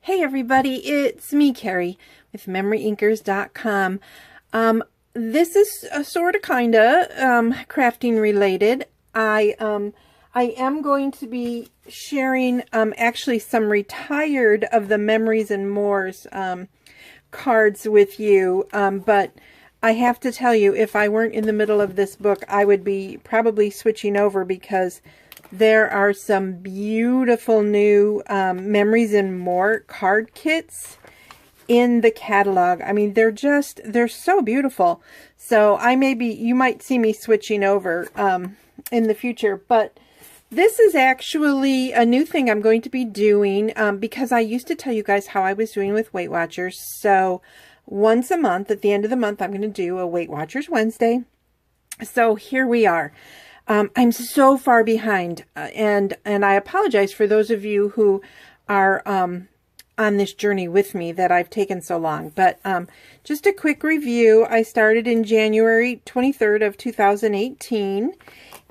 Hey everybody, it's me, Carrie, with MemoryInkers.com. This is sort of kinda crafting related. I am going to be sharing actually some retired of the Memories and More's cards with you, but I have to tell you, if I weren't in the middle of this book, I would be probably switching over because there are some beautiful new Memories and More card kits in the catalog. I mean, they're so beautiful. So you might see me switching over in the future, but this is actually a new thing I'm going to be doing because I used to tell you guys how I was doing with Weight Watchers. So once a month, at the end of the month, I'm going to do a Weight Watchers Wednesday. So here we are. I'm so far behind, and I apologize for those of you who are on this journey with me that I've taken so long. But just a quick review. I started in January 23rd of 2018,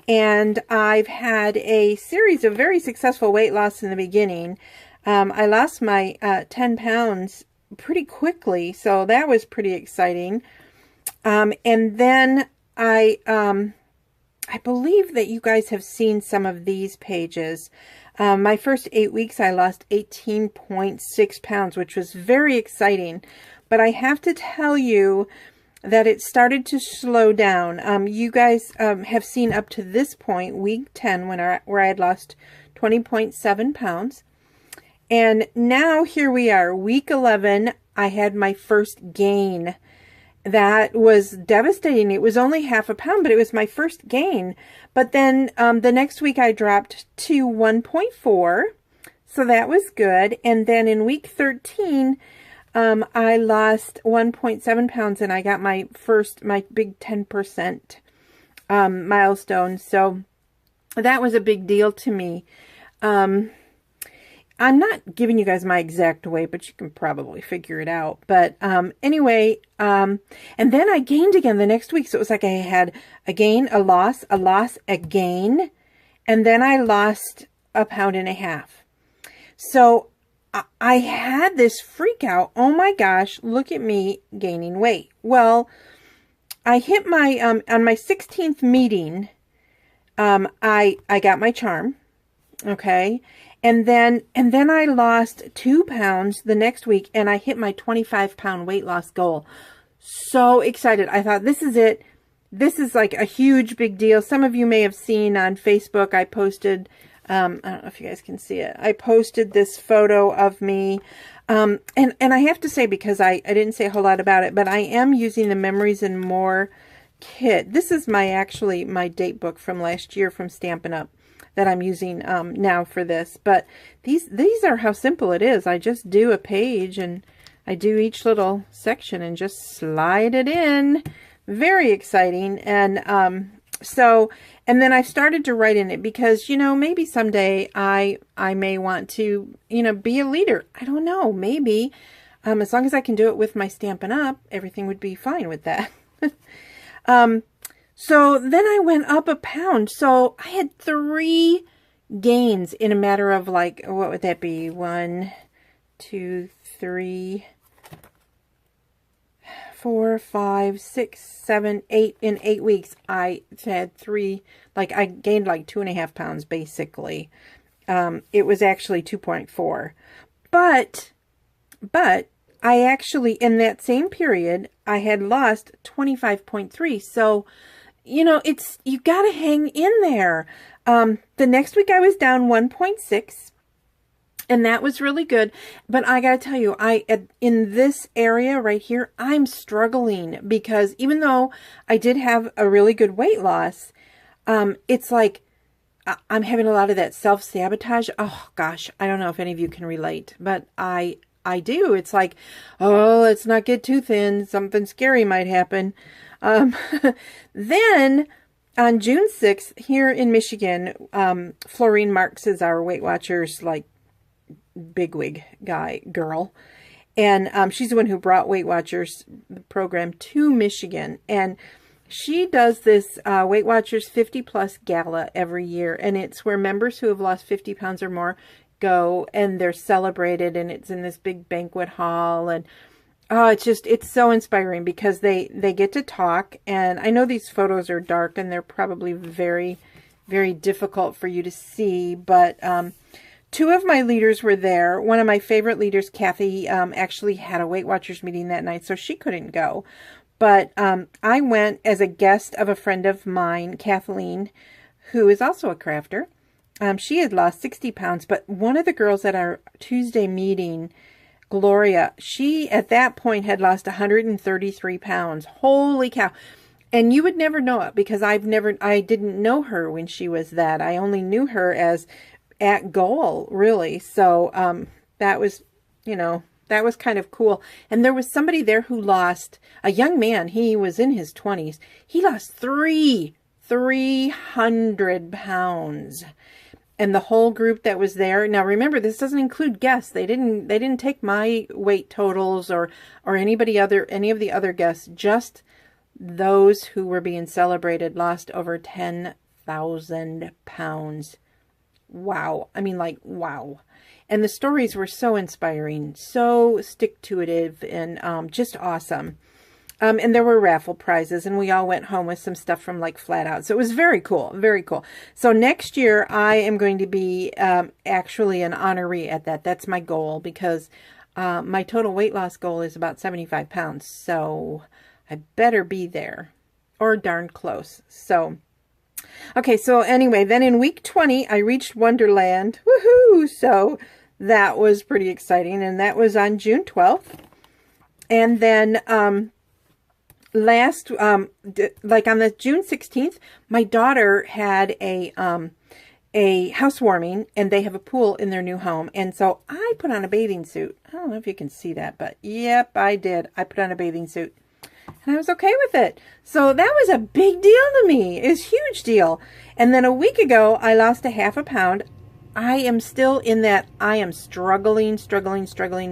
and I've had a series of very successful weight loss in the beginning. I lost my 10 pounds pretty quickly, so that was pretty exciting. And then I believe that you guys have seen some of these pages. My first 8 weeks, I lost 18.6 pounds, which was very exciting. But I have to tell you that it started to slow down. You guys have seen up to this point, week 10, where I had lost 20.7 pounds. And now here we are, week 11, I had my first gain. That was devastating. It was only half a pound, but it was my first gain. But then the next week I dropped to 1.4, so that was good. And then in week 13, I lost 1.7 pounds, and I got my big 10% milestone. So that was a big deal to me. I'm not giving you guys my exact weight, but you can probably figure it out. But anyway, and then I gained again the next week. So it was like I had a gain, a loss, a gain, and then I lost 1.5 pounds. So I had this freak out. Oh my gosh, look at me gaining weight. Well, I hit my, on my 16th meeting, I got my charm. Okay. And then I lost 2 pounds the next week, and I hit my 25-pound weight loss goal. So excited. I thought, this is it. This is like a huge, big deal. Some of you may have seen on Facebook, I posted, I don't know if you guys can see it. I posted this photo of me. And I have to say, because I didn't say a whole lot about it, but I am using the Memories and More kit. This is my date book from last year from Stampin' Up! That I'm using now for this. But these are how simple it is. I just do a page, and I do each little section and just slide it in. Very exciting. And and then I started to write in it because, you know, maybe someday I may want to, you know, be a leader. I don't know. Maybe. As long as I can do it with my Stampin' Up!, everything would be fine with that. So then I went up 1 pound. So I had 3 gains in a matter of, like, what would that be? 1, 2, 3, 4, 5, 6, 7, 8. In 8 weeks, I had 3, like, I gained like 2.5 pounds basically. It was actually 2.4. But I actually, in that same period, I had lost 25.3. So, you know, you got to hang in there. The next week I was down 1.6, and that was really good. But I got to tell you, in this area right here, I'm struggling because even though I did have a really good weight loss, it's like I'm having a lot of that self-sabotage. Oh gosh, I don't know if any of you can relate, but I do. It's like, oh, let's not get too thin. Something scary might happen. Then on June 6th, here in Michigan, Florine Marks is our Weight Watchers, like, bigwig girl. And she's the one who brought Weight Watchers, the program, to Michigan. And she does this Weight Watchers 50 Plus Gala every year. And it's where members who have lost 50 pounds or more go and they're celebrated, and it's in this big banquet hall, and oh, it's so inspiring because they get to talk. And I know these photos are dark and they're probably very, very difficult for you to see, but two of my leaders were there. One of my favorite leaders, Kathy, actually had a Weight Watchers meeting that night, so she couldn't go. But I went as a guest of a friend of mine, Kathleen, who is also a crafter. She had lost 60 pounds, but one of the girls at our Tuesday meeting, Gloria, she at that point had lost 133 pounds. Holy cow. And you would never know it because I didn't know her when she was that. I only knew her as at goal, really. So that was, that was kind of cool. And there was somebody there who lost, a young man, he was in his 20s. He lost 300 pounds. And the whole group that was there. Now remember, this doesn't include guests. They didn't take my weight totals or any of the other guests. Just those who were being celebrated lost over 10,000 pounds. Wow. I mean, like, wow. And the stories were so inspiring, so stick-to-itive, and just awesome. And there were raffle prizes, and we all went home with some stuff from like Flat Out. So it was very cool, very cool. So next year I am going to be actually an honoree at that. That's my goal, because my total weight loss goal is about 75 pounds. So I better be there, or darn close. So, okay, so anyway, then in week 20, I reached Wonderland. Woohoo! So that was pretty exciting, and that was on June 12th. And then like on the June 16th, my daughter had a housewarming, and they have a pool in their new home. And so I put on a bathing suit. I don't know if you can see that, but yep, I did. I put on a bathing suit, and I was okay with it. So that was a big deal to me. It's a huge deal. And then a week ago, I lost a half a pound. I am still in that I am struggling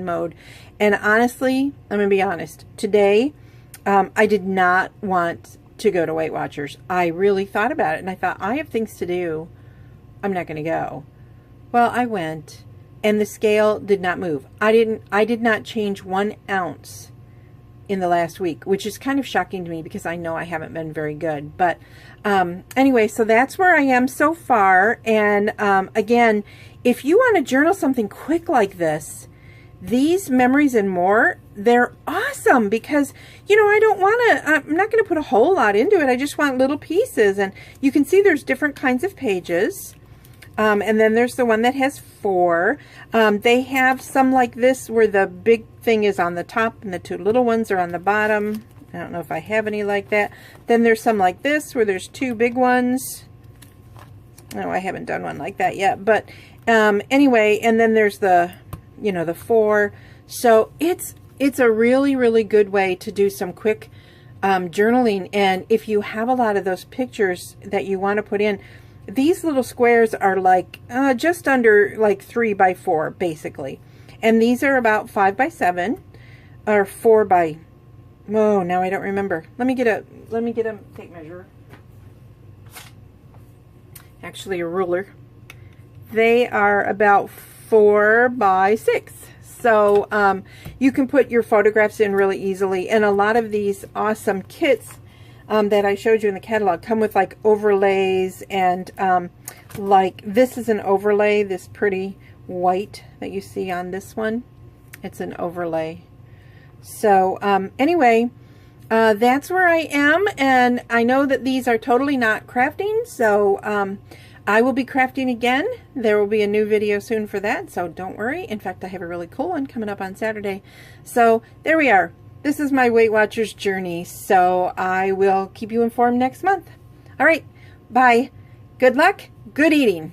mode. And honestly, I'm going to be honest. Today, I did not want to go to Weight Watchers. I really thought about it, and I thought, I have things to do. I'm not going to go. Well, I went, and the scale did not move. I did not change 1 ounce in the last week, which is kind of shocking to me because I know I haven't been very good. But anyway, so that's where I am so far. And again, if you want to journal something quick like this, these memories and more, they're awesome because, I'm not going to put a whole lot into it. I just want little pieces. And you can see there's different kinds of pages. And then there's the one that has 4. They have some like this where the big thing is on the top and the 2 little ones are on the bottom. I don't know if I have any like that. Then there's some like this where there's 2 big ones. No, I haven't done one like that yet. But anyway, and then there's the, the 4. So it's a really, really good way to do some quick journaling. And if you have a lot of those pictures that you want to put in, these little squares are like just under like 3 by 4 basically. And these are about 5 by 7 or 4 by, oh, now I don't remember. Let me get a tape measure. Actually a ruler. They are about 4 by 6. So you can put your photographs in really easily. And a lot of these awesome kits that I showed you in the catalog come with like overlays, and like this is an overlay, this pretty white that you see on this one. It's an overlay. So anyway, that's where I am, and I know that these are totally not crafting, so I will be crafting again. There will be a new video soon for that, so don't worry. In fact, I have a really cool one coming up on Saturday. So there we are. This is my Weight Watchers journey, so I will keep you informed next month. All right, bye. Good luck. Good eating.